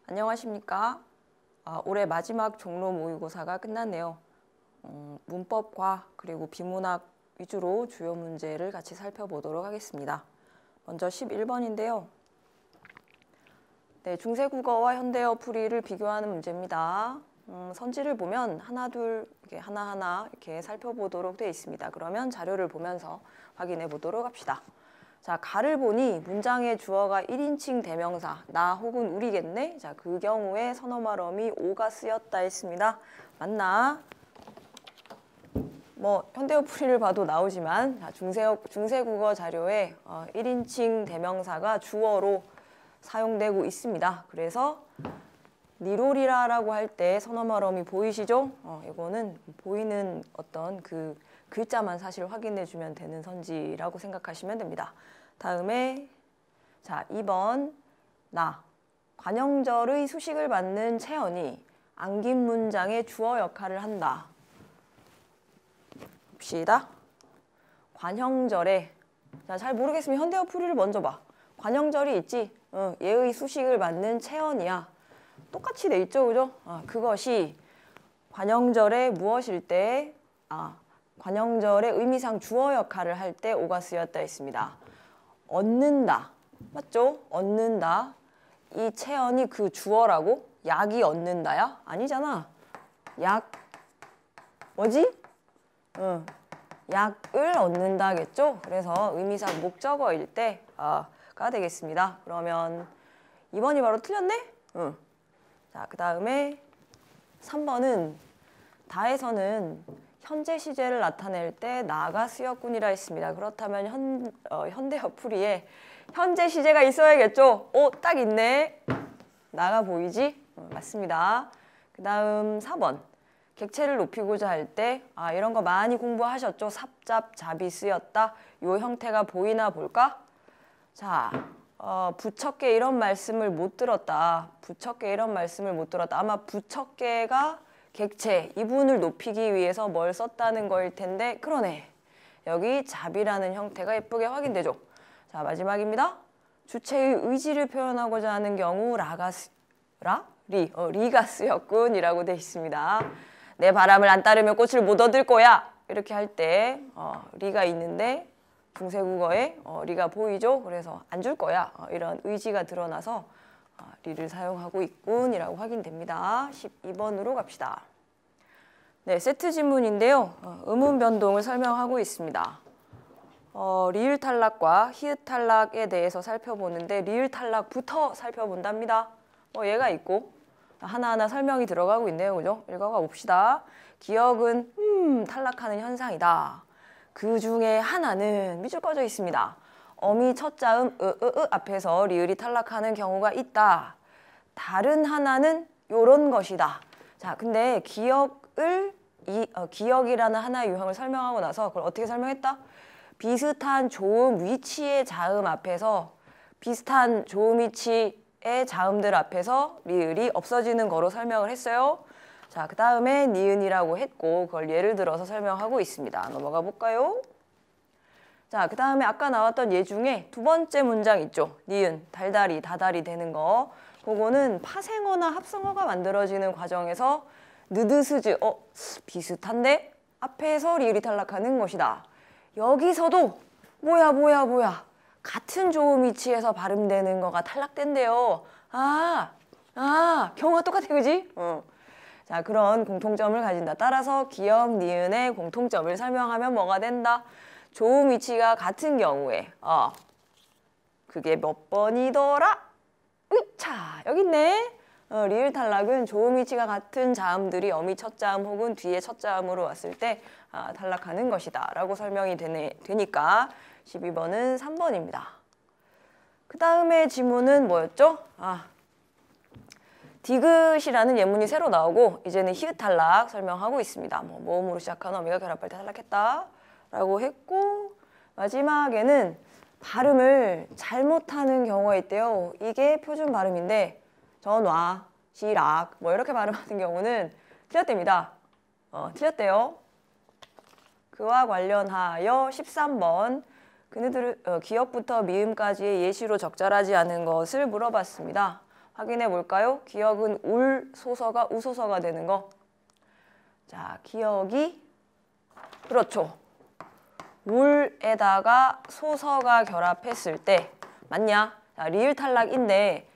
안녕하십니까. 올해 마지막 종로 모의고사가 끝났네요. 문법과 그리고 비문학 위주로 주요 문제를 같이 살펴보도록 하겠습니다. 먼저 11번인데요. 네, 중세국어와 현대어 풀이를 비교하는 문제입니다. 선지를 보면 하나 둘 이렇게 하나하나 이렇게 살펴보도록 되어 있습니다. 그러면 자료를 보면서 확인해 보도록 합시다. 자, 가를 보니 문장의 주어가 1인칭 대명사 나 혹은 우리겠네. 자, 그 경우에 선어말어미 오가 쓰였다 했습니다. 맞나? 뭐 현대어 풀이를 봐도 나오지만 자, 중세국어 자료에 1인칭 대명사가 주어로 사용되고 있습니다. 그래서 니로리라라고 할 때 선어말어미 보이시죠? 이거는 보이는 어떤 그 글자만 사실 확인해 주면 되는 선지라고 생각하시면 됩니다. 다음에 자 2번 나 관형절의 수식을 받는 체언이 안긴 문장의 주어 역할을 한다. 봅시다. 관형절에 자, 잘 모르겠으면 현대어 풀이를 먼저 봐. 관형절이 있지? 얘의 수식을 받는 체언이야. 똑같이 돼 있죠, 그죠? 그것이 관형절에 무엇일 때 관형절의 의미상 주어 역할을 할 때 오가 쓰였다 했습니다. 얻는다. 맞죠? 얻는다. 이 체언이 그 주어라고? 약이 얻는다야? 아니잖아. 약 뭐지? 약을 얻는다겠죠? 그래서 의미상 목적어일 때가 되겠습니다. 그러면 2번이 바로 틀렸네? 자, 그 다음에 3번은 다에서는 현재 시제를 나타낼 때 나가 쓰였군이라 했습니다. 그렇다면 현대어 풀이에 현재 시제가 있어야겠죠? 딱 있네. 나가 보이지? 맞습니다. 그 다음 4번. 객체를 높이고자 할 때 이런 거 많이 공부하셨죠? 삽잡, 잡이 쓰였다. 이 형태가 보이나 볼까? 자, 부처께 이런 말씀을 못 들었다. 부처께 이런 말씀을 못 들었다. 아마 부처께가 객체, 이분을 높이기 위해서 뭘 썼다는 거일 텐데 그러네. 여기 잡이라는 형태가 예쁘게 확인되죠. 자, 마지막입니다. 주체의 의지를 표현하고자 하는 경우 리가 쓰였군이라고 돼 있습니다. 내 바람을 안 따르면 꽃을 못 얻을 거야. 이렇게 할 때 리가 있는데 중세국어에 리가 보이죠. 그래서 안 줄 거야. 이런 의지가 드러나서 리를 사용하고 있군이라고 확인됩니다. 12번으로 갑시다. 네, 세트 지문인데요. 의문 변동을 설명하고 있습니다. 리을 탈락과 히읗 탈락에 대해서 살펴보는데 리을 탈락부터 살펴본답니다. 얘가 있고 하나하나 설명이 들어가고 있네요. 그죠? 읽어가 봅시다. 기억은 탈락하는 현상이다. 그 중에 하나는 밑줄 꺼져 있습니다. 어미 첫 자음 앞에서 리을이 탈락하는 경우가 있다. 다른 하나는 요런 것이다. 자, 근데 기억이라는 하나의 유형을 설명하고 나서 그걸 어떻게 설명했다? 비슷한 조음 위치의 자음 앞에서 비슷한 조음 위치의 자음들 앞에서 리을이 없어지는 거로 설명을 했어요. 자, 그 다음에 니은이라고 했고 그걸 예를 들어서 설명하고 있습니다. 넘어가 볼까요? 자, 그 다음에 아까 나왔던 예 중에 두 번째 문장 있죠. 니은, 달달이, 다달이 되는 거. 그거는 파생어나 합성어가 만들어지는 과정에서 느드스즈, 비슷한데? 앞에서 리을이 탈락하는 것이다. 여기서도 뭐야. 같은 조음 위치에서 발음되는 거가 탈락된대요. 경우가 똑같아, 그지? 자, 그런 공통점을 가진다. 따라서 기억, 니은의 공통점을 설명하면 뭐가 된다? 조음 위치가 같은 경우에 그게 몇 번이더라? 으차! 여기 있네. 리을 탈락은 조음 위치가 같은 자음들이 어미 첫 자음 혹은 뒤에 첫 자음으로 왔을 때 탈락하는 것이다 라고 설명이 되니까 12번은 3번입니다. 그 다음에 지문은 뭐였죠? 디귿이라는 예문이 새로 나오고 이제는 히읗 탈락 설명하고 있습니다. 모음으로 시작한 어미가 결합할 때 탈락했다 라고 했고 마지막에는 발음을 잘못하는 경우가 있대요. 이게 표준 발음인데 전화, 시락 이렇게 발음하는 경우는 틀렸답니다. 틀렸대요. 그와 관련하여 13번 그네들을 기억부터 미음까지의 예시로 적절하지 않은 것을 물어봤습니다. 확인해 볼까요? 기역은 울 소서가 우소서가 되는 거. 자, 기역이 그렇죠. 울에다가 소서가 결합했을 때 맞냐? 자, 리을 탈락인데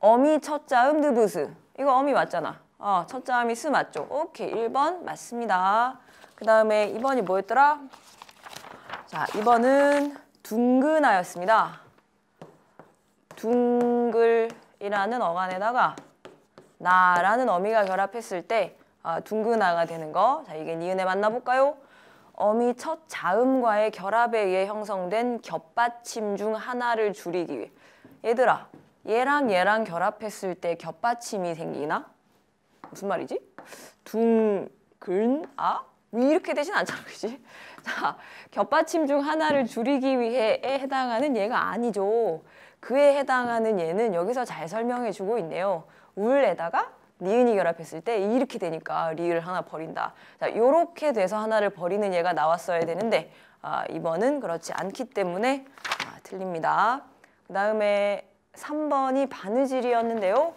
어미 첫자음 느브스. 이거 어미 맞잖아. 첫자음이 스 맞죠? 오케이. 1번 맞습니다. 그 다음에 2번이 뭐였더라? 자, 2번은 둥근하였습니다. 둥글이라는 어간에다가 나라는 어미가 결합했을 때 둥근하가 되는 거. 자, 이게 니은에 만나볼까요? 어미 첫 자음과의 결합에 의해 형성된 겹받침 중 하나를 줄이기 위해. 얘들아, 얘랑 얘랑 결합했을 때 겹받침이 생기나? 무슨 말이지? 둥근아? 이렇게 되진 않잖아, 그지? 자, 겹받침 중 하나를 줄이기 위해에 해당하는 얘가 아니죠. 그에 해당하는 얘는 여기서 잘 설명해 주고 있네요. 울에다가 니은이 결합했을 때 이렇게 되니까 리을 하나 버린다. 자, 요렇게 돼서 하나를 버리는 얘가 나왔어야 되는데 2번은 그렇지 않기 때문에 틀립니다. 그 다음에 3번이 바느질이었는데요.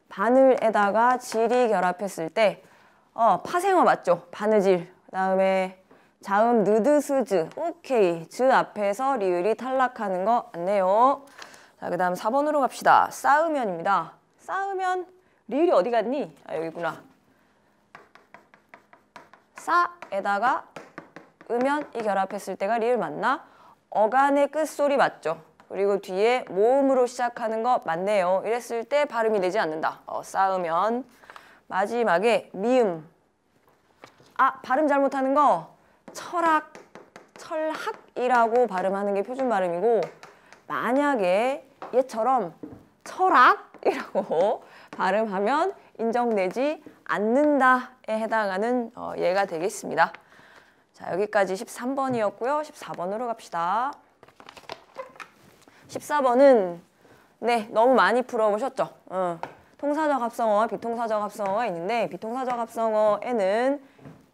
바늘에다가 질이 결합했을 때 파생어 맞죠? 바느질. 그 다음에 자음 느드스즈. 오케이. 즈 앞에서 리을이 탈락하는 거 맞네요. 자, 그 다음 4번으로 갑시다. 쌓으면입니다. 쌓으면 리을이 어디 갔니? 여기구나. 싸에다가 으면이 결합했을 때가 리을 맞나? 어간의 끝소리 맞죠? 그리고 뒤에 모음으로 시작하는 거 맞네요. 이랬을 때 발음이 되지 않는다. 쌓으면. 마지막에 미음. 발음 잘못하는 거 철학이라고 발음하는 게 표준 발음이고 만약에 얘처럼 철학이라고 발음하면 인정되지 않는다에 해당하는 얘가 되겠습니다. 자, 여기까지 13번이었고요. 14번으로 갑시다. 14번은 너무 많이 풀어보셨죠? 통사적 합성어와 비통사적 합성어가 있는데 비통사적 합성어에는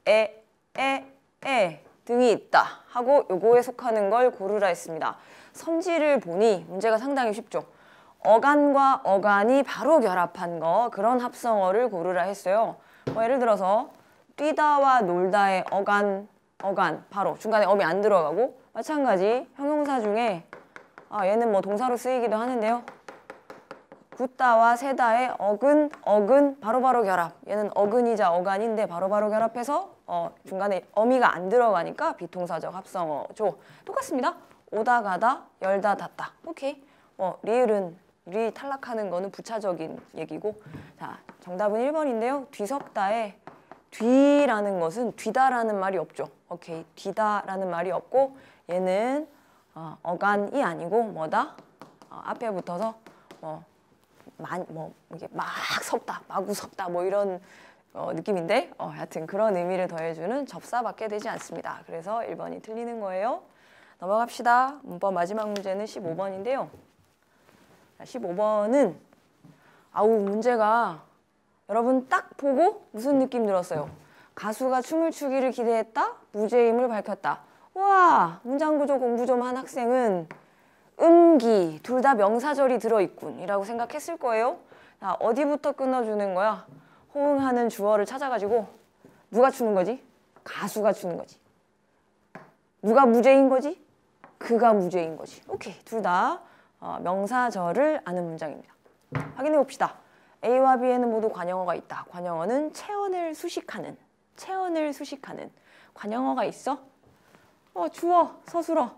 에 등이 있다 하고 요거에 속하는 걸 고르라 했습니다. 성질을 보니 문제가 상당히 쉽죠. 어간과 어간이 바로 결합한 거 그런 합성어를 고르라 했어요. 예를 들어서 뛰다와 놀다의 어간 바로 중간에 엄이 안 들어가고 마찬가지 형용사 중에 얘는 뭐 동사로 쓰이기도 하는데요. 굳다와 세다의 어근 바로바로 결합. 얘는 어근이자 어간인데 바로바로 결합해서 중간에 어미가 안 들어가니까 비통사적 합성어죠. 똑같습니다. 오다 가다 열다 닫다. 오케이. 리 탈락하는 거는 부차적인 얘기고. 자, 정답은 1번인데요. 뒤섞다에 뒤라는 것은 뒤다라는 말이 없죠. 오케이. 뒤다라는 말이 없고 얘는 어간이 아니고 뭐다? 앞에 붙어서 이게 막 섞다, 마구 섞다 뭐 이런 느낌인데 하여튼 그런 의미를 더해주는 접사밖에 되지 않습니다. 그래서 1번이 틀리는 거예요. 넘어갑시다. 문법 마지막 문제는 15번인데요. 15번은 문제가 여러분 딱 보고 무슨 느낌 들었어요? 가수가 춤을 추기를 기대했다? 무죄임을 밝혔다. 와, 문장구조 공부 좀 한 학생은 음기, 둘 다 명사절이 들어있군 이라고 생각했을 거예요. 자, 어디부터 끊어주는 거야? 호응하는 주어를 찾아가지고 누가 추는 거지? 가수가 추는 거지. 누가 무죄인 거지? 그가 무죄인 거지. 오케이, 둘 다 명사절을 아는 문장입니다. 확인해 봅시다. A와 B에는 모두 관형어가 있다. 관형어는 체언을 수식하는 관형어가 있어? 주어, 서술어.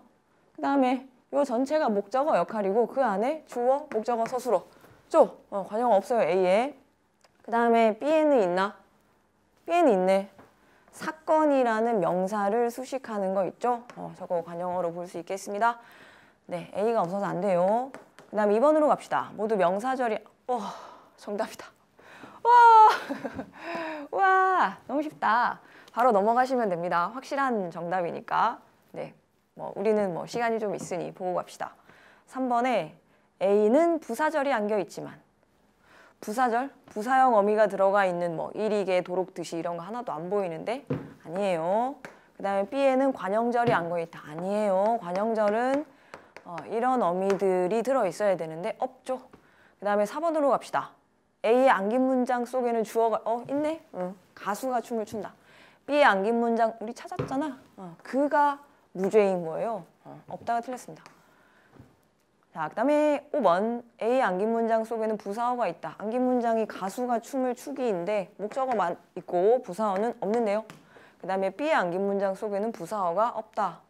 그 다음에 요 전체가 목적어 역할이고 그 안에 주어, 목적어, 서술어. 관형어 없어요, A에. 그 다음에 B에는 있나? B에는 있네. 사건이라는 명사를 수식하는 거 있죠? 저거 관형어로 볼 수 있겠습니다. 네, A가 없어서 안 돼요. 그 다음 2번으로 갑시다. 모두 명사절이 정답이다. 와, 너무 쉽다. 바로 넘어가시면 됩니다. 확실한 정답이니까. 네, 우리는 시간이 좀 있으니 보고 갑시다. 3번에 A는 부사절이 안겨 있지만 부사절? 부사형 어미가 들어가 있는 이리게 도록듯이 이런 거 하나도 안 보이는데 아니에요. 그 다음에 B에는 관형절이 안겨 있다. 아니에요. 관형절은 이런 어미들이 들어있어야 되는데 없죠. 그 다음에 4번으로 갑시다. A의 안긴 문장 속에는 주어가 있네? 응. 가수가 춤을 춘다. B의 안긴 문장 우리 찾았잖아. 그가 무죄인 거예요. 없다가 틀렸습니다. 자, 그 다음에 5번 A의 안긴 문장 속에는 부사어가 있다. 안긴 문장이 가수가 춤을 추기인데 목적어만 있고 부사어는 없는데요. 그 다음에 B의 안긴 문장 속에는 부사어가 없다.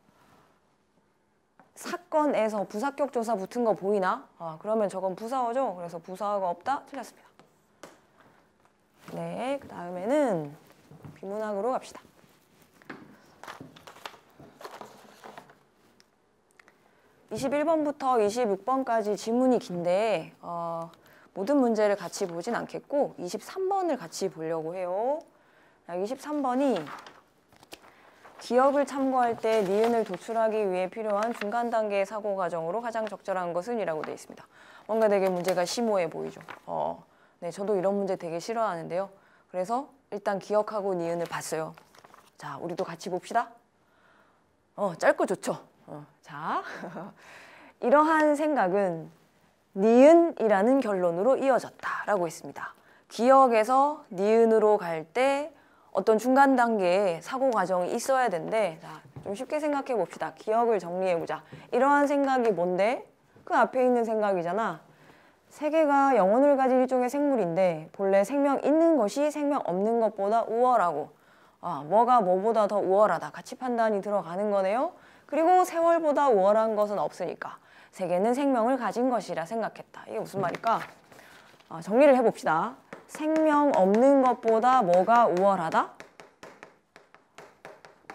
사건에서 부사격 조사 붙은 거 보이나? 그러면 저건 부사어죠. 그래서 부사어가 없다. 틀렸습니다. 네, 그 다음에는 비문학으로 갑시다. 21번부터 26번까지 지문이 긴데 모든 문제를 같이 보진 않겠고 23번을 같이 보려고 해요. 23번이 기억을 참고할 때 니은을 도출하기 위해 필요한 중간 단계의 사고 과정으로 가장 적절한 것은 이라고 되어 있습니다. 뭔가 되게 문제가 심오해 보이죠. 네, 저도 이런 문제 되게 싫어하는데요. 그래서 일단 기억하고 니은을 봤어요. 자, 우리도 같이 봅시다. 짧고 좋죠. 자, 이러한 생각은 니은이라는 결론으로 이어졌다라고 했습니다. 기억에서 니은으로 갈 때 어떤 중간 단계의 사고 과정이 있어야 되는데, 자, 좀 쉽게 생각해 봅시다. 기억을 정리해 보자. 이러한 생각이 뭔데? 그 앞에 있는 생각이잖아. 세계가 영혼을 가진 일종의 생물인데 본래 생명 있는 것이 생명 없는 것보다 우월하고 뭐가 뭐보다 더 우월하다. 가치 판단이 들어가는 거네요. 그리고 세월보다 우월한 것은 없으니까 세계는 생명을 가진 것이라 생각했다. 이게 무슨 말일까? 정리를 해봅시다. 생명 없는 것보다 뭐가 우월하다?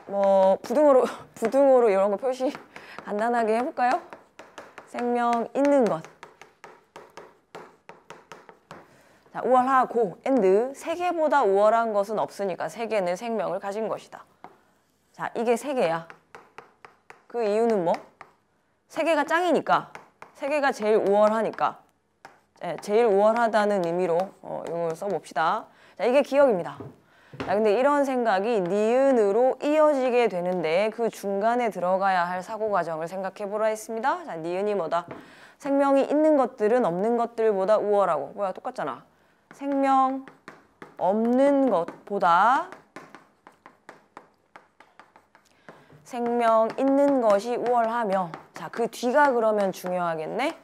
뭐 부등호로 이런 거 표시 간단하게 해볼까요? 생명 있는 것. 자, 우월하고 and 세계보다 우월한 것은 없으니까 세계는 생명을 가진 것이다. 자, 이게 세계야. 그 이유는 뭐? 세계가 짱이니까, 세계가 제일 우월하니까, 제일 우월하다는 의미로 이걸 써봅시다. 자, 이게 기억입니다. 자, 근데 이런 생각이 니은으로 이어지게 되는데 그 중간에 들어가야 할 사고 과정을 생각해 보라 했습니다. 자, 니은이 뭐다? 생명이 있는 것들은 없는 것들보다 우월하고, 뭐야, 똑같잖아. 생명 없는 것보다 생명 있는 것이 우월하며, 자, 그 뒤가 그러면 중요하겠네?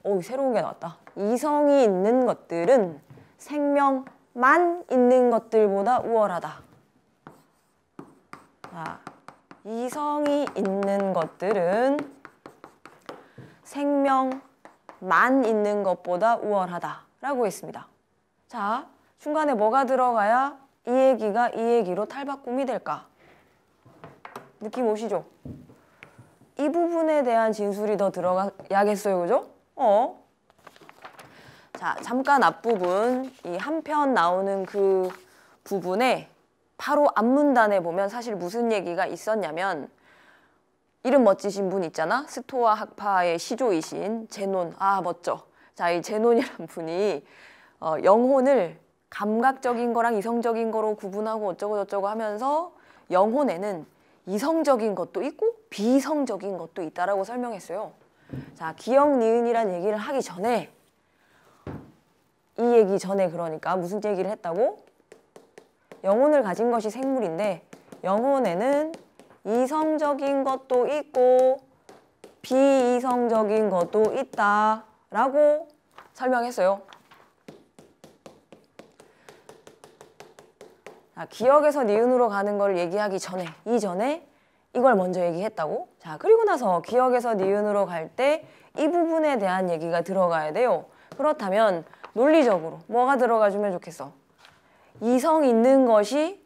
오, 새로운 게 나왔다. 이성이 있는 것들은 생명만 있는 것들보다 우월하다. 자, 이성이 있는 것들은 생명만 있는 것보다 우월하다 라고 했습니다. 자, 중간에 뭐가 들어가야 이 얘기가 이 얘기로 탈바꿈이 될까? 느낌 오시죠? 이 부분에 대한 진술이 더 들어가야겠어요, 그죠? 자, 잠깐 앞부분, 이 한편 나오는 그 부분에 바로 앞문단에 보면 사실 무슨 얘기가 있었냐면, 이름 멋지신 분 있잖아? 스토아 학파의 시조이신 제논. 멋져. 자, 이 제논이란 분이 영혼을 감각적인 거랑 이성적인 거로 구분하고 어쩌고 저쩌고 하면서 영혼에는 이성적인 것도 있고 비이성적인 것도 있다라고 설명했어요. 자, 기억, 니은이란 얘기를 하기 전에, 이 얘기 전에 그러니까 무슨 얘기를 했다고? 영혼을 가진 것이 생물인데 영혼에는 이성적인 것도 있고 비이성적인 것도 있다라고 설명했어요. 자, 기억에서 니은으로 가는 걸 얘기하기 전에, 이전에 이걸 먼저 얘기했다고? 자, 그리고 나서 기억에서 니은으로 갈 때 이 부분에 대한 얘기가 들어가야 돼요. 그렇다면 논리적으로 뭐가 들어가주면 좋겠어? 이성 있는 것이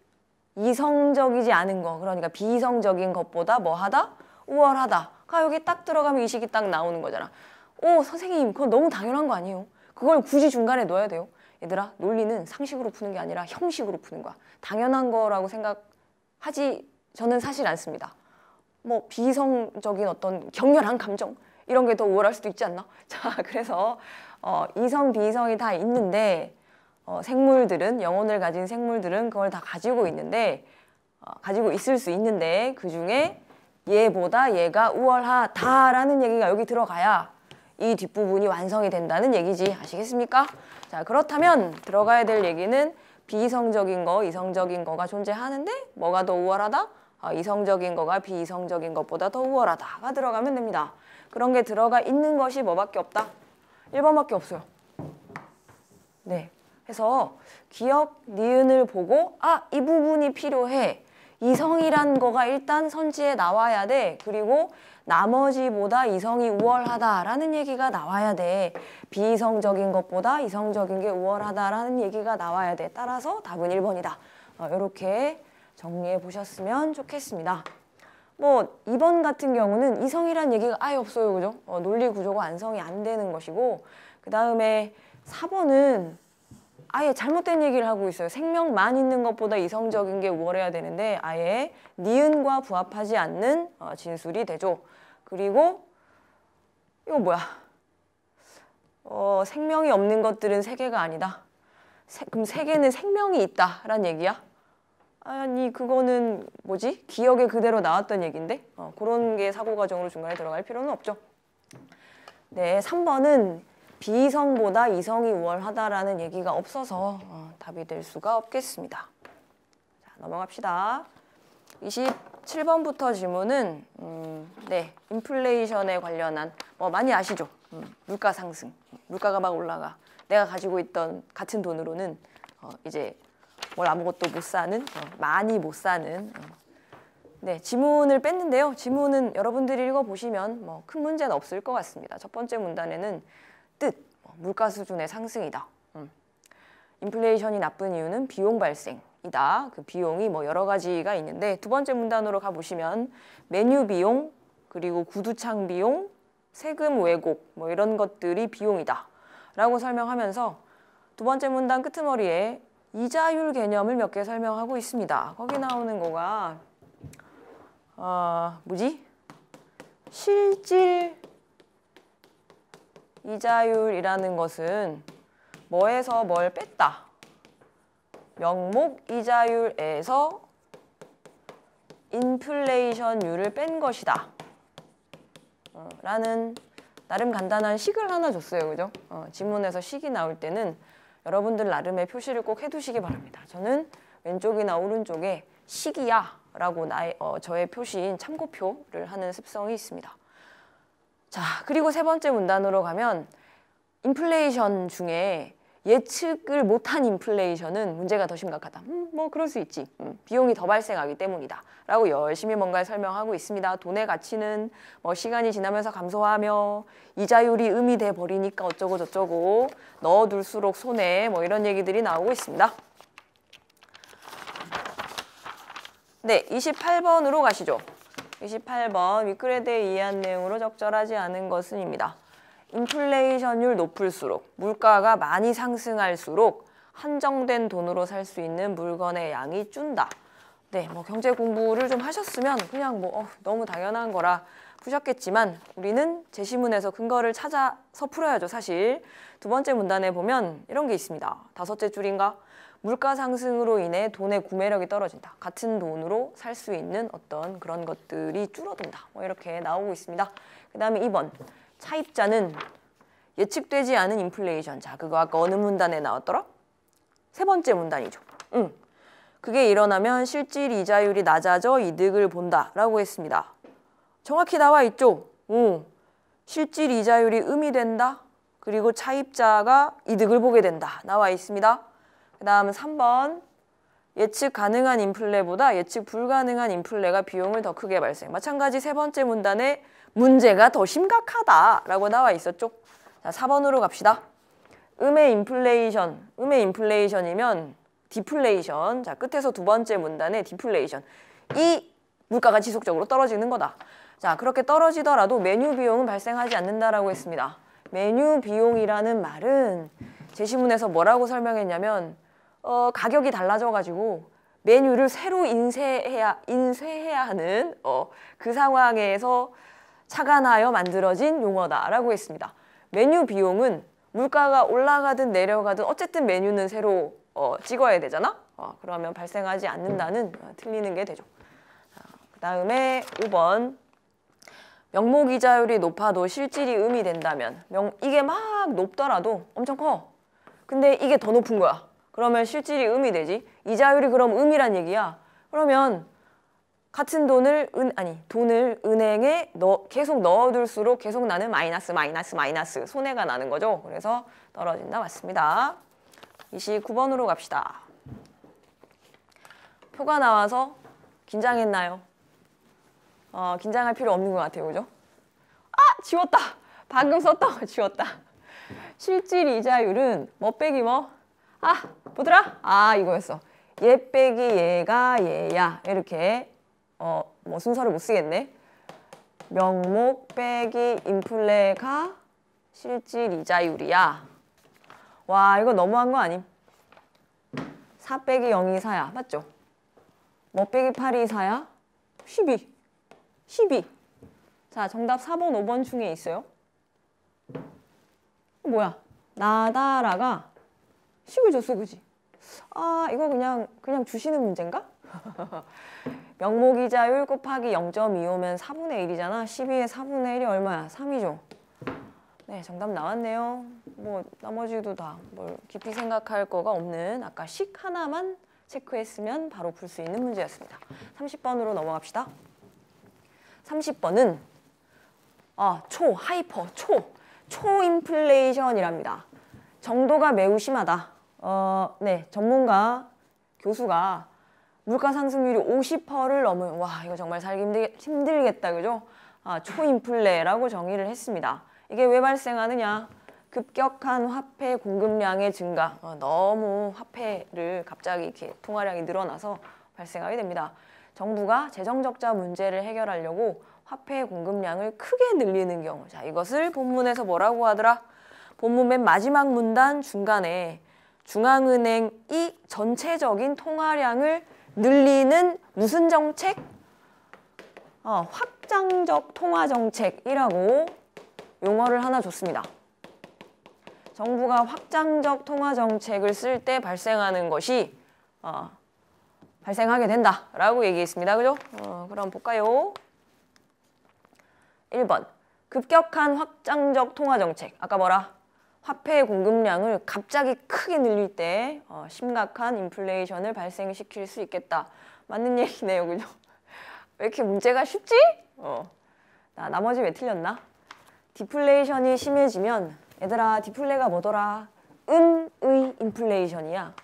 이성적이지 않은 거, 그러니까 비이성적인 것보다 뭐하다? 우월하다. 여기 딱 들어가면 이 식이 딱 나오는 거잖아. 오, 선생님, 그건 너무 당연한 거 아니에요? 그걸 굳이 중간에 넣어야 돼요? 얘들아, 논리는 상식으로 푸는 게 아니라 형식으로 푸는 거야. 당연한 거라고 생각하지 저는 사실 않습니다. 뭐 비이성적인 어떤 격렬한 감정 이런 게 더 우월할 수도 있지 않나? 자, 그래서 이성, 비이성이 다 있는데 생물들은, 영혼을 가진 생물들은 그걸 다 가지고 있는데 가지고 있을 수 있는데 그중에 얘보다 얘가 우월하다라는 얘기가 여기 들어가야 이 뒷부분이 완성이 된다는 얘기지. 아시겠습니까? 자, 그렇다면 들어가야 될 얘기는 비이성적인 거, 이성적인 거가 존재하는데 뭐가 더 우월하다? 이성적인 거가 비이성적인 것보다 더 우월하다가 들어가면 됩니다. 그런 게 들어가 있는 것이 뭐밖에 없다? 1번밖에 없어요. 네. 해서 기역, 니은을 보고 이 부분이 필요해. 이성이란 거가 일단 선지에 나와야 돼. 그리고 나머지보다 이성이 우월하다라는 얘기가 나와야 돼. 비이성적인 것보다 이성적인 게 우월하다라는 얘기가 나와야 돼. 따라서 답은 1번이다. 이렇게 정리해 보셨으면 좋겠습니다. 뭐 2번 같은 경우는 이성이란 얘기가 아예 없어요. 그죠? 논리 구조가 완성이 안 되는 것이고, 그 다음에 4번은 아예 잘못된 얘기를 하고 있어요. 생명만 있는 것보다 이성적인 게 우월해야 되는데 아예 니은과 부합하지 않는 진술이 되죠. 그리고 이거 뭐야? 생명이 없는 것들은 세계가 아니다. 그럼 세계는 생명이 있다라는 얘기야? 아니 그거는 뭐지? 기억에 그대로 나왔던 얘기인데 그런 게 사고 과정으로 중간에 들어갈 필요는 없죠. 네, 3번은 비이성보다 이성이 우월하다라는 얘기가 없어서 답이 될 수가 없겠습니다. 자, 넘어갑시다. 27번부터 질문은 네, 인플레이션에 관련한 많이 아시죠? 물가 상승, 물가가 막 올라가. 내가 가지고 있던 같은 돈으로는 이제 뭘 아무것도 못 사는, 많이 못 사는. 네, 지문을 뺐는데요. 지문은 여러분들이 읽어보시면 큰 문제는 없을 것 같습니다. 첫 번째 문단에는 뜻, 물가 수준의 상승이다. 인플레이션이 나쁜 이유는 비용 발생이다. 그 비용이 여러 가지가 있는데 두 번째 문단으로 가보시면 메뉴 비용, 그리고 구두창 비용, 세금 왜곡 이런 것들이 비용이다 라고 설명하면서 두 번째 문단 끄트머리에 이자율 개념을 몇 개 설명하고 있습니다. 거기 나오는 거가 뭐지? 실질 이자율이라는 것은 뭐에서 뭘 뺐다. 명목 이자율에서 인플레이션율을 뺀 것이다. 라는 나름 간단한 식을 하나 줬어요. 그죠? 지문에서 식이 나올 때는 여러분들 나름의 표시를 꼭 해두시기 바랍니다. 저는 왼쪽이나 오른쪽에 식이야 라고 저의 표시인 참고표를 하는 습성이 있습니다. 자, 그리고 세 번째 문단으로 가면 인플레이션 중에 예측을 못한 인플레이션은 문제가 더 심각하다. 그럴 수 있지. 비용이 더 발생하기 때문이다. 라고 열심히 뭔가를 설명하고 있습니다. 돈의 가치는 시간이 지나면서 감소하며 이자율이 음이 돼 버리니까 어쩌고 저쩌고 넣어둘수록 손해 이런 얘기들이 나오고 있습니다. 네, 28번으로 가시죠. 28번 윗글에 이해한 내용으로 적절하지 않은 것은입니다. 인플레이션율 높을수록 물가가 많이 상승할수록 한정된 돈으로 살 수 있는 물건의 양이 준다. 네, 경제 공부를 좀 하셨으면 그냥 너무 당연한 거라 푸셨겠지만 우리는 제시문에서 근거를 찾아서 풀어야죠. 사실 두 번째 문단에 보면 이런 게 있습니다. 다섯째 줄인가? 물가 상승으로 인해 돈의 구매력이 떨어진다. 같은 돈으로 살 수 있는 어떤 그런 것들이 줄어든다. 이렇게 나오고 있습니다. 그 다음에 2번. 차입자는 예측되지 않은 인플레이션. 자, 그거 아까 어느 문단에 나왔더라? 세 번째 문단이죠. 그게 일어나면 실질 이자율이 낮아져 이득을 본다라고 했습니다. 정확히 나와 있죠? 실질 이자율이 음이 된다. 그리고 차입자가 이득을 보게 된다. 나와 있습니다. 그 다음 3번. 예측 가능한 인플레보다 예측 불가능한 인플레가 비용을 더 크게 발생. 마찬가지 세 번째 문단에 문제가 더 심각하다라고 나와 있었죠. 자, 4번으로 갑시다. 음의 인플레이션이면 디플레이션. 자, 끝에서 두 번째 문단에 디플레이션. 이 물가가 지속적으로 떨어지는 거다. 자, 그렇게 떨어지더라도 메뉴 비용은 발생하지 않는다라고 했습니다. 메뉴 비용이라는 말은 제시문에서 뭐라고 설명했냐면 가격이 달라져가지고 메뉴를 새로 인쇄해야 하는 그 상황에서 착안하여 만들어진 용어다라고 했습니다. 메뉴 비용은 물가가 올라가든 내려가든 어쨌든 메뉴는 새로 찍어야 되잖아. 그러면 발생하지 않는다는 틀리는 게 되죠. 그 다음에 5번. 명목이자율이 높아도 실질이 음이 된다면 이게 막 높더라도 엄청 커. 근데 이게 더 높은 거야. 그러면 실질이 음이 되지. 이자율이 그럼 음이란 얘기야. 그러면 같은 돈을 은행에 계속 넣어둘수록 계속 나는 마이너스 손해가 나는 거죠. 그래서 떨어진다. 맞습니다. 29번으로 갑시다. 표가 나와서 긴장했나요? 긴장할 필요 없는 것 같아요. 그죠? 아! 지웠다! 방금 썼던 거 지웠다. 실질 이자율은 뭐 빼기 뭐? 아! 보더라? 아, 이거였어. 얘 빼기 얘가 얘야. 이렇게 뭐 순서를 못 쓰겠네. 명목 빼기 인플레가 실질 이자율이야. 와, 이거 너무한 거 아님? 4 빼기 0이 4야. 맞죠? 뭐 빼기 8이 4야? 12. 자, 정답 4번, 5번 중에 있어요. 뭐야? 나다라가 10을 줬어, 그지? 아, 이거 그냥 주시는 문제인가? 명목이자율 곱하기 0.25면 4분의 1이잖아. 12의 4분의 1이 얼마야? 3이죠. 네, 정답 나왔네요. 뭐 나머지도 다 뭘 깊이 생각할 거가 없는 아까 식 하나만 체크했으면 바로 풀 수 있는 문제였습니다. 30번으로 넘어갑시다. 30번은 초인플레이션이랍니다. 정도가 매우 심하다. 네, 전문가 교수가 물가 상승률이 50%를 넘은, 와, 이거 정말 살기 힘들겠다, 그죠? 초인플레라고 정의를 했습니다. 이게 왜 발생하느냐? 급격한 화폐 공급량의 증가, 너무 화폐를 갑자기 이렇게 통화량이 늘어나서 발생하게 됩니다. 정부가 재정적자 문제를 해결하려고 화폐 공급량을 크게 늘리는 경우, 자, 이것을 본문에서 뭐라고 하더라? 본문 맨 마지막 문단 중간에 중앙은행이 전체적인 통화량을 늘리는 무슨 정책? 확장적 통화정책이라고 용어를 하나 줬습니다. 정부가 확장적 통화정책을 쓸 때 발생하는 것이 발생하게 된다라고 얘기했습니다. 그죠? 그럼 볼까요? 1번. 급격한 확장적 통화정책. 아까 뭐라? 화폐 공급량을 갑자기 크게 늘릴 때 심각한 인플레이션을 발생시킬 수 있겠다. 맞는 얘기네요. 그죠? 왜 이렇게 문제가 쉽지? 나머지 왜 틀렸나? 디플레이션이 심해지면 얘들아 디플레가 뭐더라? 음의 인플레이션이야.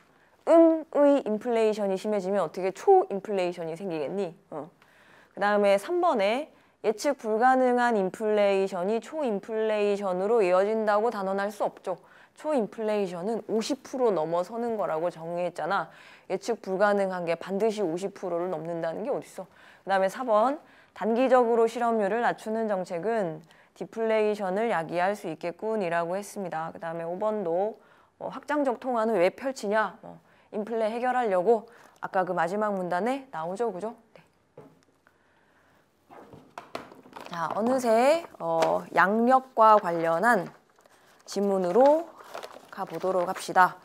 음의 인플레이션이 심해지면 어떻게 초인플레이션이 생기겠니? 그 다음에 3번에 예측 불가능한 인플레이션이 초인플레이션으로 이어진다고 단언할 수 없죠. 초인플레이션은 50% 넘어서는 거라고 정의했잖아. 예측 불가능한 게 반드시 50%를 넘는다는 게 어딨어. 그 다음에 4번 단기적으로 실업률을 낮추는 정책은 디플레이션을 야기할 수 있겠군이라고 했습니다. 그 다음에 5번도 확장적 통화는 왜 펼치냐? 인플레 해결하려고 아까 그 마지막 문단에 나오죠. 그죠? 네. 자, 어느새 양력과 관련한 지문으로 가보도록 합시다.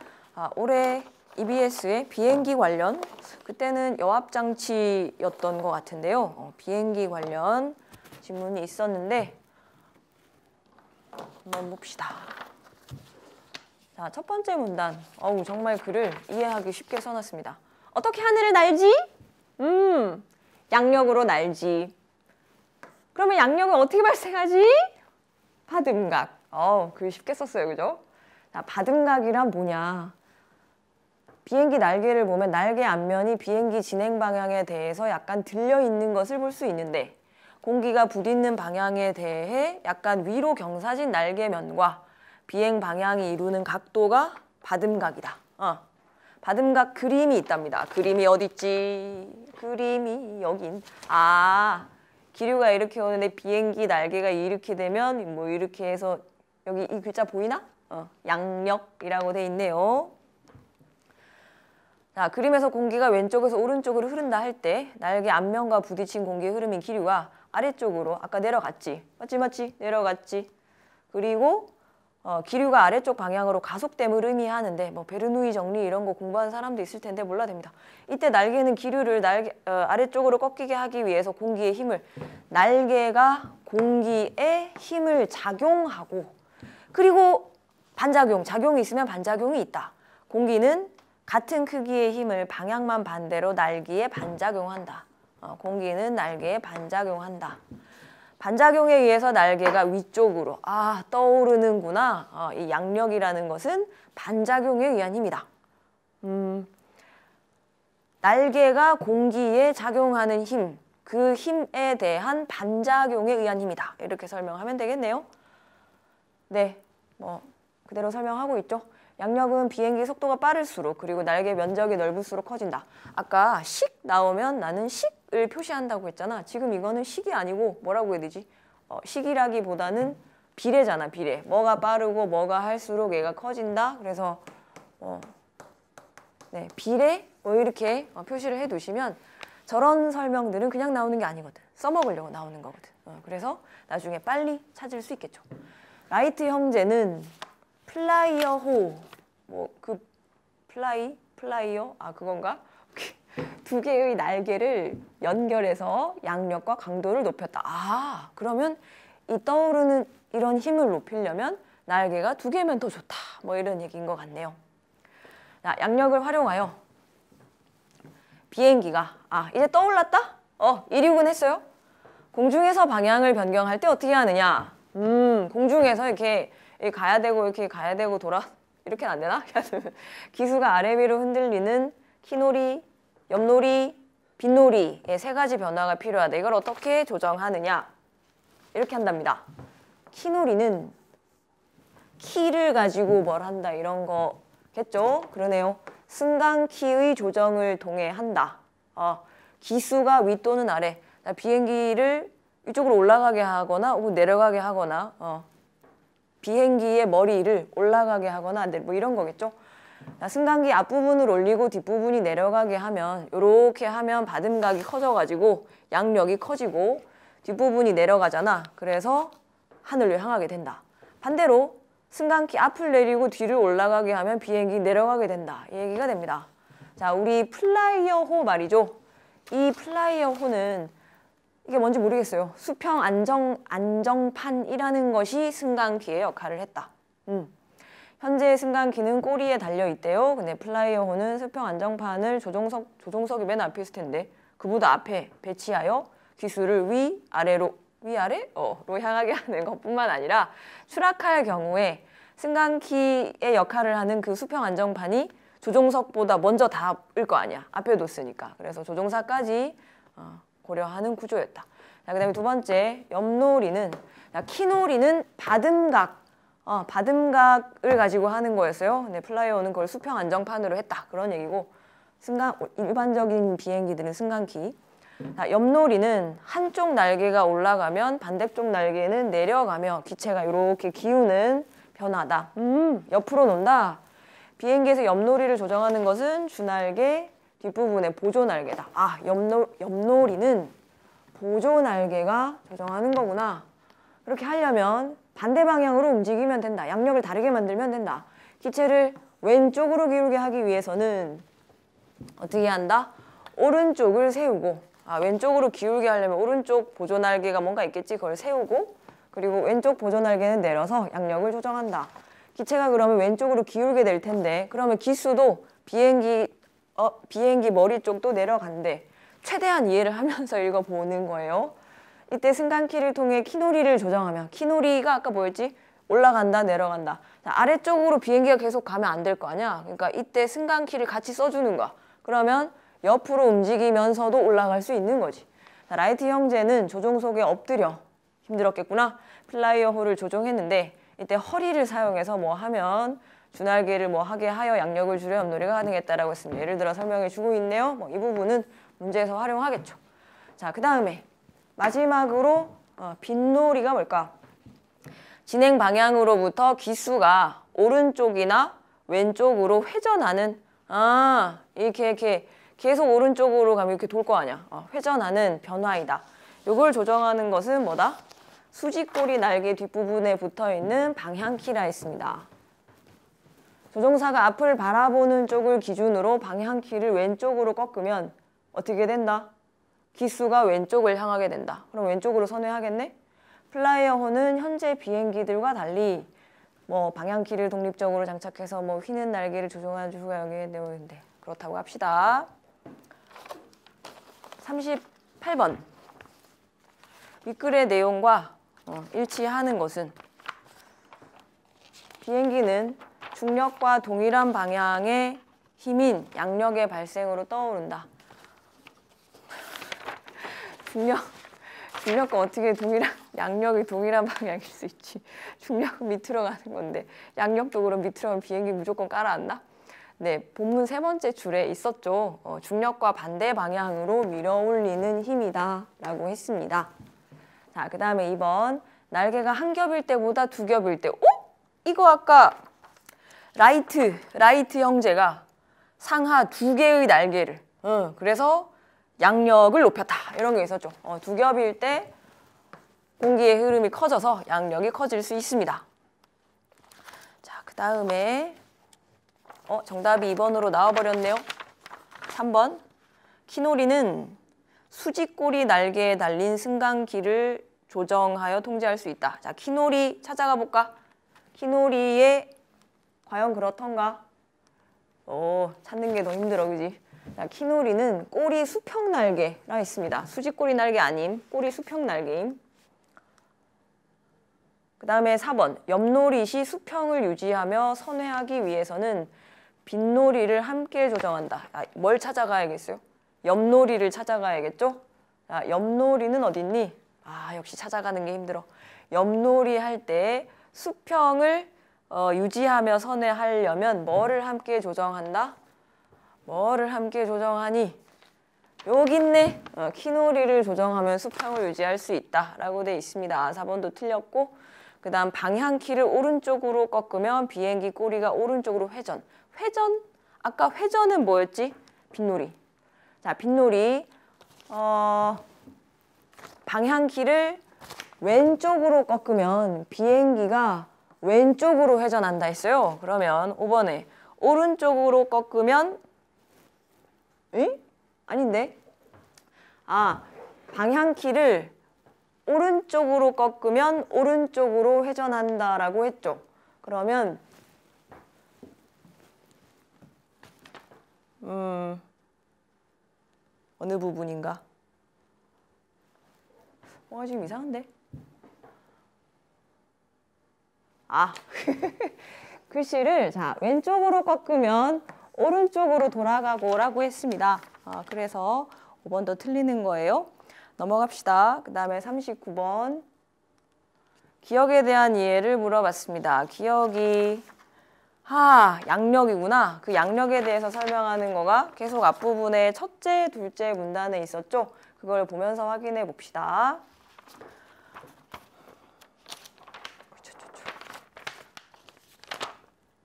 올해 EBS의 비행기 관련, 그때는 여합장치였던 것 같은데요. 비행기 관련 지문이 있었는데 한번 봅시다. 자, 첫 번째 문단. 정말 글을 이해하기 쉽게 써놨습니다. 어떻게 하늘을 날지? 양력으로 날지. 그러면 양력은 어떻게 발생하지? 받음각. 글 쉽게 썼어요. 그죠? 자, 받음각이란 뭐냐? 비행기 날개를 보면 날개 앞면이 비행기 진행 방향에 대해서 약간 들려 있는 것을 볼 수 있는데 공기가 부딪는 방향에 대해 약간 위로 경사진 날개면과 비행 방향이 이루는 각도가 받음각이다. 받음각 그림이 있답니다. 그림이 어딨지? 그림이 여긴. 기류가 이렇게 오는데 비행기 날개가 이렇게 되면 뭐 이렇게 해서 여기 이 글자 보이나? 양력이라고 돼 있네요. 자, 그림에서 공기가 왼쪽에서 오른쪽으로 흐른다 할 때 날개 앞면과 부딪힌 공기의 흐름인 기류가 아래쪽으로 아까 내려갔지. 맞지? 내려갔지. 그리고 기류가 아래쪽 방향으로 가속됨을 의미하는데 뭐 베르누이 정리 이런 거 공부한 사람도 있을 텐데 몰라 됩니다. 이때 날개는 기류를 아래쪽으로 꺾이게 하기 위해서 공기의 힘을 날개가 공기에 힘을 작용하고 그리고 작용이 있으면 반작용이 있다. 공기는 같은 크기의 힘을 방향만 반대로 날개에 반작용한다. 공기는 날개에 반작용한다. 반작용에 의해서 날개가 위쪽으로 떠오르는구나. 이 양력이라는 것은 반작용에 의한 힘이다. 날개가 공기에 작용하는 힘, 그 힘에 대한 반작용에 의한 힘이다. 이렇게 설명하면 되겠네요. 네, 뭐 그대로 설명하고 있죠. 양력은 비행기 속도가 빠를수록 그리고 날개 면적이 넓을수록 커진다. 아까 식 나오면 나는 식을 표시한다고 했잖아. 지금 이거는 식이 아니고 뭐라고 해야 되지? 식이라기보다는 비례잖아, 비례. 뭐가 빠르고 뭐가 할수록 얘가 커진다. 그래서 네, 비례 뭐 이렇게 표시를 해두시면 저런 설명들은 그냥 나오는 게 아니거든. 써먹으려고 나오는 거거든. 그래서 나중에 빨리 찾을 수 있겠죠. 라이트 형제는 플라이어호 플라이어 그건가? 두 개의 날개를 연결해서 양력과 강도를 높였다. 그러면 이 떠오르는 이런 힘을 높이려면 날개가 두 개면 더 좋다. 뭐 이런 얘기인 것 같네요. 자, 양력을 활용하여 비행기가 이제 떠올랐다? 이륙은 했어요. 공중에서 방향을 변경할 때 어떻게 하느냐? 공중에서 이렇게 가야 되고 이렇게 가야 되고 이렇게는 안 되나? 기수가 아래 위로 흔들리는 키놀이, 옆놀이, 빗놀이의 세 가지 변화가 필요하다. 이걸 어떻게 조정하느냐? 이렇게 한답니다. 키놀이는 키를 가지고 뭘 한다 이런 거겠죠? 그러네요. 승강키의 조정을 통해 한다. 기수가 위 또는 아래, 비행기를 이쪽으로 올라가게 하거나 혹은 내려가게 하거나 비행기의 머리를 올라가게 하거나 뭐 이런 거겠죠. 승강기 앞부분을 올리고 뒷부분이 내려가게 하면 이렇게 하면 받음각이 커져가지고 양력이 커지고 뒷부분이 내려가잖아. 그래서 하늘을 향하게 된다. 반대로 승강기 앞을 내리고 뒤를 올라가게 하면 비행기 내려가게 된다. 이 얘기가 됩니다. 자, 우리 플라이어호 말이죠. 이 플라이어호는 이게 뭔지 모르겠어요. 수평 안정판이라는 것이 승강기의 역할을 했다. 현재 승강기는 꼬리에 달려 있대요. 근데 플라이어호는 수평 안정판을 조종석이 맨 앞에 있을 텐데 그보다 앞에 배치하여 기수를 위아래로 향하게 하는 것뿐만 아니라 추락할 경우에 승강기의 역할을 하는 그 수평 안정판이 조종석보다 먼저 닿을 거 아니야. 앞에 뒀으니까. 그래서 조종사까지 고려하는 구조였다. 자, 그다음에 두 번째, 옆놀이는 키놀이는 받음각을 가지고 하는 거였어요. 근데 플라이어는 그걸 수평 안정판으로 했다. 그런 얘기고 일반적인 비행기들은 승강기. 자, 옆놀이는 한쪽 날개가 올라가면 반대쪽 날개는 내려가며 기체가 이렇게 기우는 변화다. 옆으로 논다. 비행기에서 옆놀이를 조정하는 것은 주날개 뒷부분의 보조날개다. 옆놀이는 보조날개가 조정하는 거구나. 그렇게 하려면 반대 방향으로 움직이면 된다. 양력을 다르게 만들면 된다. 기체를 왼쪽으로 기울게 하기 위해서는 어떻게 한다? 오른쪽을 세우고 왼쪽으로 기울게 하려면 오른쪽 보조날개가 뭔가 있겠지. 그걸 세우고 그리고 왼쪽 보조날개는 내려서 양력을 조정한다. 기체가 그러면 왼쪽으로 기울게 될 텐데 그러면 기수도 비행기 머리 쪽도 내려간대. 최대한 이해를 하면서 읽어보는 거예요. 이때 승강키를 통해 키놀이를 조정하면 키놀이가 아까 뭐였지? 올라간다 내려간다. 자, 아래쪽으로 비행기가 계속 가면 안 될 거 아니야. 그러니까 이때 승강키를 같이 써주는 거야. 그러면 옆으로 움직이면서도 올라갈 수 있는 거지. 자, 라이트 형제는 조종석에 엎드려 힘들었겠구나. 플라이어호를 조종했는데 이때 허리를 사용해서 뭐 하면 주날개를 뭐 하게 하여 양력을 줄여 옆놀이가 가능했다라고 했습니다. 예를 들어 설명해 주고 있네요. 이 부분은 문제에서 활용하겠죠. 자, 그 다음에 마지막으로 빗놀이가 뭘까? 진행 방향으로부터 기수가 오른쪽이나 왼쪽으로 회전하는 이렇게 계속 오른쪽으로 가면 이렇게 돌 거 아니야. 회전하는 변화이다. 이걸 조정하는 것은 뭐다? 수직꼬리 날개 뒷부분에 붙어있는 방향키라 했습니다. 조종사가 앞을 바라보는 쪽을 기준으로 방향키를 왼쪽으로 꺾으면 어떻게 된다? 기수가 왼쪽을 향하게 된다. 그럼 왼쪽으로 선회하겠네? 플라이어호는 현재 비행기들과 달리 방향키를 독립적으로 장착해서 휘는 날개를 조종하는 주가 연결되는데 그렇다고 합시다. 38번. 윗글의 내용과 일치하는 것은 비행기는 중력과 동일한 방향의 힘인 양력의 발생으로 떠오른다. 중력과 어떻게 양력이 동일한 방향일 수 있지? 중력은 밑으로 가는 건데 양력도 그럼 밑으로 가면 비행기 무조건 깔아앉나? 네, 본문 3번째 줄에 있었죠. 중력과 반대 방향으로 밀어올리는 힘이다 라고 했습니다. 자, 그 다음에 2번. 날개가 한 겹일 때보다 두 겹일 때. 이거 아까 라이트 형제가 상하 2개의 날개를 그래서 양력을 높였다 이런 게 있었죠. 두 겹일 때 공기의 흐름이 커져서 양력이 커질 수 있습니다. 자, 그 다음에 정답이 2번으로 나와버렸네요. 3번. 키노리는 수직꼬리 날개에 달린 승강기를 조정하여 통제할 수 있다. 자, 키노리 찾아가 볼까? 키노리의 과연 그렇던가? 찾는 게 더 힘들어, 그지? 자, 키노리는 꼬리 수평 날개라 있습니다. 수직꼬리 날개 아님, 꼬리 수평 날개임. 그 다음에 4번. 옆노릿이 수평을 유지하며 선회하기 위해서는 빗노리를 함께 조정한다. 뭘 찾아가야겠어요? 옆노리를 찾아가야겠죠? 자, 옆노리는 어딨니? 역시 찾아가는 게 힘들어. 옆노리 할 때 수평을 유지하며 선회하려면 뭐를 함께 조정한다? 뭐를 함께 조정하니? 여기 있네. 키노리를 조정하면 수평을 유지할 수 있다 라고 돼 있습니다. 4번도 틀렸고, 그 다음 방향키를 오른쪽으로 꺾으면 비행기 꼬리가 오른쪽으로 회전. 아까 회전은 뭐였지? 빗놀이. 자, 빗놀이. 방향키를 왼쪽으로 꺾으면 비행기가 왼쪽으로 회전한다 했어요. 그러면 5번에 오른쪽으로 꺾으면 아닌데? 방향키를 오른쪽으로 꺾으면 오른쪽으로 회전한다라고 했죠. 그러면 어느 부분인가? 뭐가 지금 이상한데? 글씨를 자 왼쪽으로 꺾으면 오른쪽으로 돌아가고 라고 했습니다. 그래서 5번도 틀리는 거예요. 넘어갑시다. 그 다음에 39번. 기억에 대한 이해를 물어봤습니다. 기억이 양력이구나. 그 양력에 대해서 설명하는 거가 계속 앞부분에 첫째, 둘째 문단에 있었죠. 그걸 보면서 확인해 봅시다.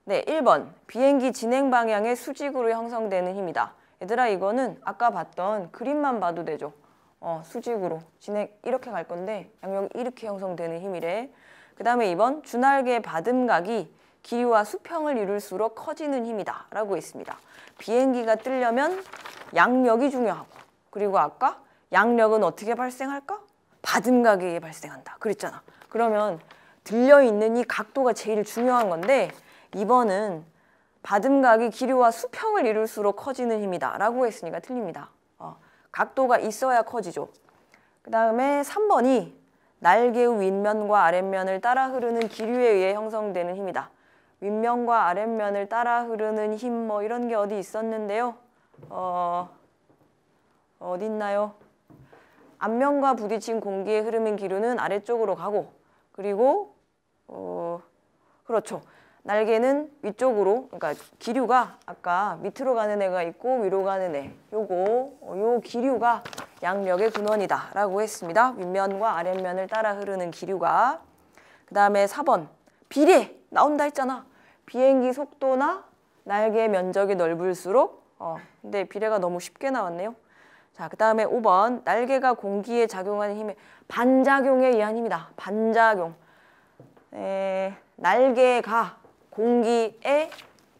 네, 1번. 비행기 진행 방향의 수직으로 형성되는 힘이다. 얘들아, 이거는 아까 봤던 그림만 봐도 되죠. 수직으로 진행 이렇게 갈 건데 양력이 이렇게 형성되는 힘이래. 그 다음에 2번. 주날개 받음각이 길이와 수평을 이룰수록 커지는 힘이다 라고 했습니다. 비행기가 뜨려면 양력이 중요하고, 그리고 아까 양력은 어떻게 발생할까? 받음각에 의해 발생한다 그랬잖아. 그러면 들려있는 이 각도가 제일 중요한 건데 2번은 받음각이 길이와 수평을 이룰수록 커지는 힘이다 라고 했으니까 틀립니다. 각도가 있어야 커지죠. 그 다음에 3번이 날개의 윗면과 아랫면을 따라 흐르는 기류에 의해 형성되는 힘이다. 윗면과 아랫면을 따라 흐르는 힘 이런 게 어디 있었는데요. 어디 있나요? 앞면과 부딪힌 공기의 흐름인 기류는 아래쪽으로 가고, 그리고 그렇죠. 날개는 위쪽으로, 그러니까 기류가 아까 밑으로 가는 애가 있고 위로 가는 애, 요 기류가 양력의 근원이다 라고 했습니다. 윗면과 아랫면을 따라 흐르는 기류가. 그 다음에 4번. 비례 나온다 했잖아. 비행기 속도나 날개 면적이 넓을수록 근데 비례가 너무 쉽게 나왔네요. 자, 그 다음에 5번. 날개가 공기에 작용하는 힘에 반작용에 의한 힘이다. 반작용. 날개가 공기에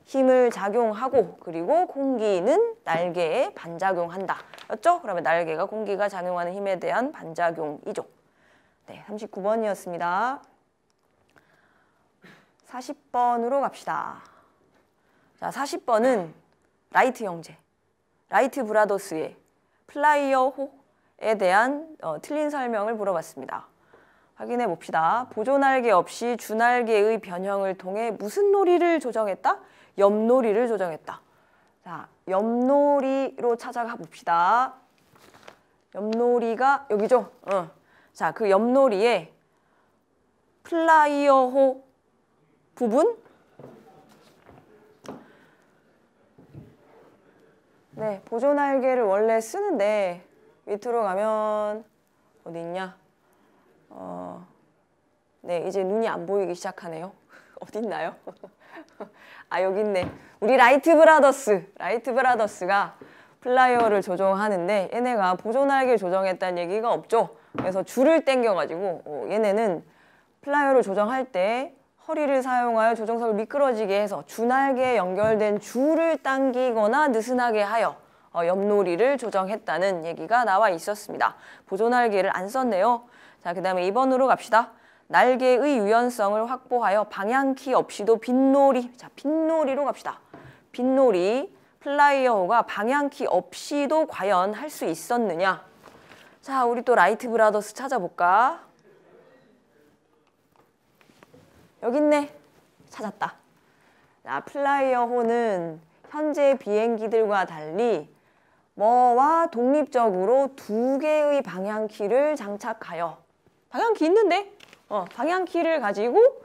힘을 작용하고 그리고 공기는 날개에 반작용한다. 였죠? 그러면 날개가 공기가 작용하는 힘에 대한 반작용이죠. 네, 39번이었습니다. 40번으로 갑시다. 자, 40번은 라이트 형제, 라이트 브라더스의 플라이어 호에 대한 틀린 설명을 물어봤습니다. 확인해 봅시다. 보조날개 없이 주날개의 변형을 통해 무슨 놀이를 조정했다? 옆놀이를 조정했다. 자, 옆놀이로 찾아가 봅시다. 옆놀이가 여기죠? 자, 그 옆놀이에 플라이어호 부분? 네, 보조날개를 원래 쓰는데 밑으로 가면 어디 있냐? 네, 이제 눈이 안 보이기 시작하네요. 어디 있나요? 아, 여기 있네. 우리 라이트 브라더스가 플라이어를 조정하는데 얘네가 보조날개 조정했다는 얘기가 없죠. 그래서 줄을 당겨가지고 얘네는 플라이어를 조정할 때 허리를 사용하여 조정석을 미끄러지게 해서 주날개에 연결된 줄을 당기거나 느슨하게 하여 옆놀이를 조정했다는 얘기가 나와 있었습니다. 보조날개를 안 썼네요. 자, 그 다음에 2번으로 갑시다. 날개의 유연성을 확보하여 방향키 없이도 빗놀이. 자, 빗놀이로 갑시다. 빗놀이. 플라이어호가 방향키 없이도 과연 할 수 있었느냐? 자, 우리 또 라이트 브라더스 찾아볼까? 여기 있네. 찾았다. 자, 플라이어호는 현재 비행기들과 달리 뭐와 독립적으로 2개의 방향키를 장착하여 방향키 있는데? 방향키를 가지고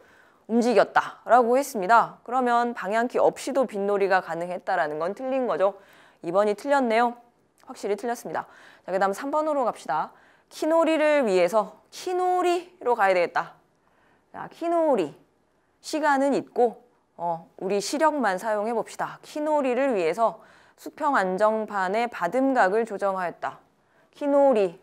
움직였다라고 했습니다. 그러면 방향키 없이도 빗놀이가 가능했다라는 건 틀린 거죠. 2번이 틀렸네요. 확실히 틀렸습니다. 자, 그 다음 3번으로 갑시다. 키놀이를 위해서 키놀이로 가야 되겠다. 자, 키놀이. 시간은 있고 우리 시력만 사용해 봅시다. 키놀이를 위해서 수평 안정판의 받음각을 조정하였다. 키놀이.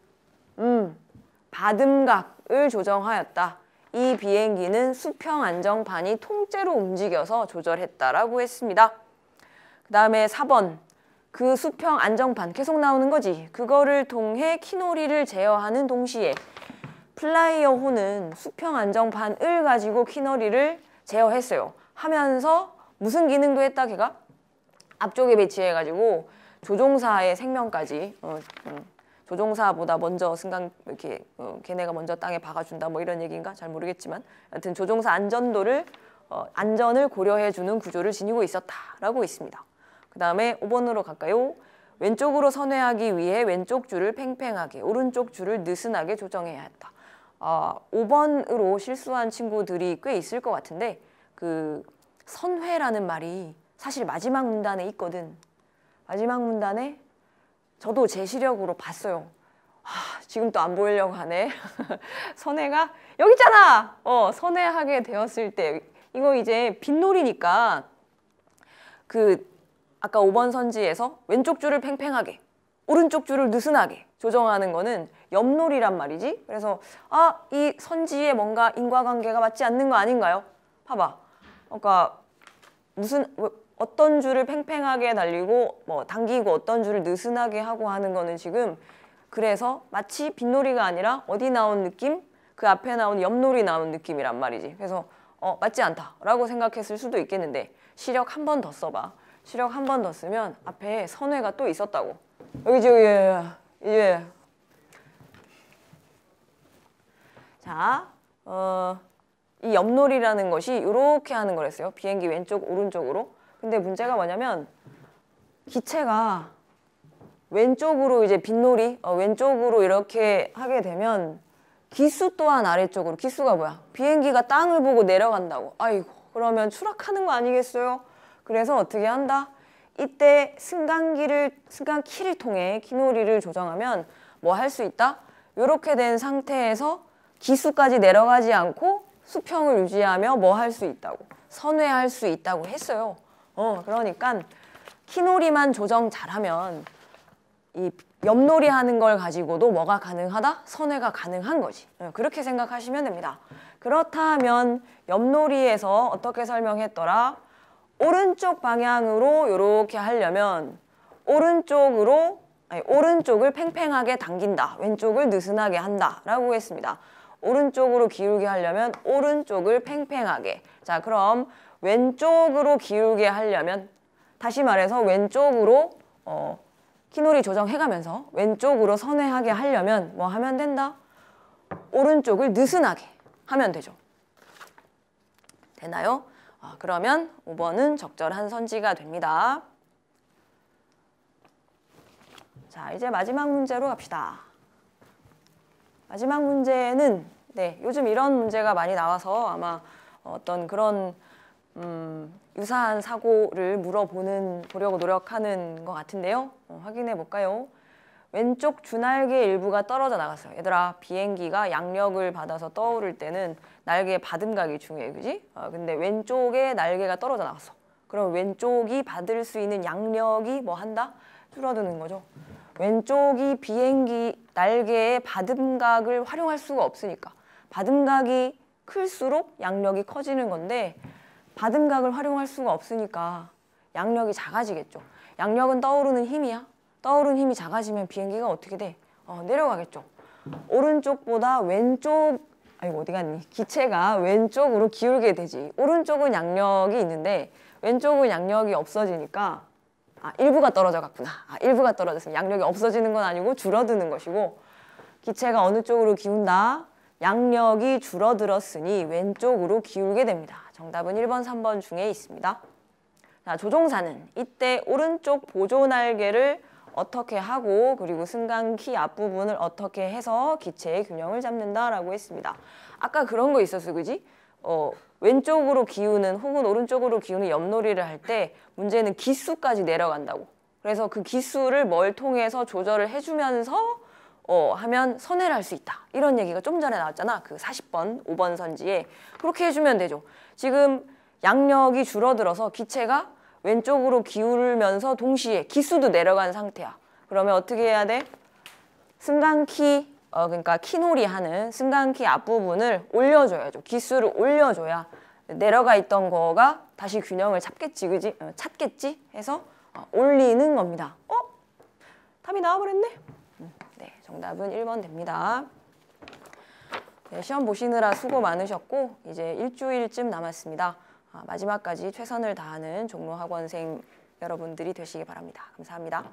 받음각을 조정하였다. 이 비행기는 수평 안정판이 통째로 움직여서 조절했다라고 했습니다. 그 다음에 4번. 그 수평 안정판 계속 나오는 거지. 그거를 통해 키놀이를 제어하는 동시에 플라이어호는 수평 안정판을 가지고 키놀이를 제어했어요. 하면서 무슨 기능도 했다 걔가? 앞쪽에 배치해가지고 조종사의 생명까지 조종사보다 먼저 승강 이렇게 걔네가 먼저 땅에 박아준다 뭐 이런 얘기인가 잘 모르겠지만 하여튼 조종사 안전도를 안전을 고려해주는 구조를 지니고 있었다라고 있습니다. 그 다음에 5번으로 갈까요? 왼쪽으로 선회하기 위해 왼쪽 줄을 팽팽하게 오른쪽 줄을 느슨하게 조정해야 했다. 5번으로 실수한 친구들이 꽤 있을 것 같은데 그 선회라는 말이 사실 마지막 문단에 있거든. 마지막 문단에 저도 제 시력으로 봤어요. 지금 또 안 보이려고 하네. 선회가 여기 있잖아. 선회하게 되었을 때 이거 이제 빗놀이니까 그 아까 5번 선지에서 왼쪽 줄을 팽팽하게 오른쪽 줄을 느슨하게 조정하는 거는 옆놀이란 말이지. 그래서 이 선지에 뭔가 인과관계가 맞지 않는 거 아닌가요? 봐봐. 그러니까 어떤 줄을 팽팽하게 달리고 뭐 당기고 어떤 줄을 느슨하게 하고 하는 거는 지금 그래서 마치 빗놀이가 아니라 어디 나온 느낌? 그 앞에 나온 옆놀이 나온 느낌이란 말이지. 그래서 맞지 않다라고 생각했을 수도 있겠는데 시력 한 번 더 써봐. 시력 한 번 더 쓰면 앞에 선회가 또 있었다고. 여기 지금 예. 자, 이 옆놀이라는 것이 이렇게 하는 거랬어요. 비행기 왼쪽 오른쪽으로. 근데 문제가 뭐냐면 기체가 왼쪽으로 이제 빗놀이 왼쪽으로 이렇게 하게 되면 기수 또한 아래쪽으로. 기수가 뭐야? 비행기가 땅을 보고 내려간다고. 아이고, 그러면 추락하는 거 아니겠어요? 그래서 어떻게 한다? 이때 승강키를 통해 키놀이를 조정하면 뭐 할 수 있다? 이렇게 된 상태에서 기수까지 내려가지 않고 수평을 유지하며 뭐 할 수 있다고? 선회할 수 있다고 했어요. 그러니까 키놀이만 조정 잘하면 이 윷놀이 하는 걸 가지고도 뭐가 가능하다? 선회가 가능한 거지. 그렇게 생각하시면 됩니다. 그렇다면 윷놀이에서 어떻게 설명했더라? 오른쪽 방향으로 이렇게 하려면 오른쪽을 팽팽하게 당긴다. 왼쪽을 느슨하게 한다. 라고 했습니다. 오른쪽으로 기울게 하려면 오른쪽을 팽팽하게. 자, 그럼 왼쪽으로 기울게 하려면 다시 말해서 왼쪽으로 키놀이 조정해가면서 왼쪽으로 선회하게 하려면 뭐 하면 된다? 오른쪽을 느슨하게 하면 되죠. 되나요? 그러면 5번은 적절한 선지가 됩니다. 자, 이제 마지막 문제로 갑시다. 마지막 문제는 요즘 이런 문제가 많이 나와서 아마 어떤 그런 유사한 사고를 물어보려고 노력하는 것 같은데요. 확인해 볼까요? 왼쪽 주날개 일부가 떨어져 나갔어요. 얘들아, 비행기가 양력을 받아서 떠오를 때는 날개의 받음각이 중요해, 그지? 근데 왼쪽에 날개가 떨어져 나갔어. 그럼 왼쪽이 받을 수 있는 양력이 뭐 한다? 줄어드는 거죠. 왼쪽이 비행기 날개의 받음각을 활용할 수가 없으니까. 받음각이 클수록 양력이 커지는 건데 받음각을 활용할 수가 없으니까 양력이 작아지겠죠. 양력은 떠오르는 힘이야. 떠오르는 힘이 작아지면 비행기가 어떻게 돼? 내려가겠죠. 오른쪽보다 어디 갔니? 기체가 왼쪽으로 기울게 되지. 오른쪽은 양력이 있는데 왼쪽은 양력이 없어지니까 일부가 떨어져 갔구나. 일부가 떨어졌으면 양력이 없어지는 건 아니고 줄어드는 것이고 기체가 어느 쪽으로 기운다? 양력이 줄어들었으니 왼쪽으로 기울게 됩니다. 정답은 1번, 3번 중에 있습니다. 자, 조종사는 이때 오른쪽 보조 날개를 어떻게 하고 그리고 승강키 앞부분을 어떻게 해서 기체의 균형을 잡는다라고 했습니다. 아까 그런 거 있었어, 그지? 왼쪽으로 기우는 혹은 오른쪽으로 기우는 윷놀이를 할 때 문제는 기수까지 내려간다고. 그래서 그 기수를 뭘 통해서 조절을 해주면서 하면 선회를 할 수 있다. 이런 얘기가 좀 전에 나왔잖아. 그 40번, 5번 선지에. 그렇게 해주면 되죠. 지금 양력이 줄어들어서 기체가 왼쪽으로 기울면서 동시에 기수도 내려간 상태야. 그러면 어떻게 해야 돼? 승강키, 그러니까 키놀이 하는 승강키 앞부분을 올려줘야죠. 기수를 올려줘야 내려가 있던 거가 다시 균형을 잡겠지, 그지? 찾겠지? 해서 올리는 겁니다. 답이 나와버렸네? 네, 정답은 1번 됩니다. 네, 시험 보시느라 수고 많으셨고 이제 일주일쯤 남았습니다. 마지막까지 최선을 다하는 종로학원생 여러분들이 되시기 바랍니다. 감사합니다.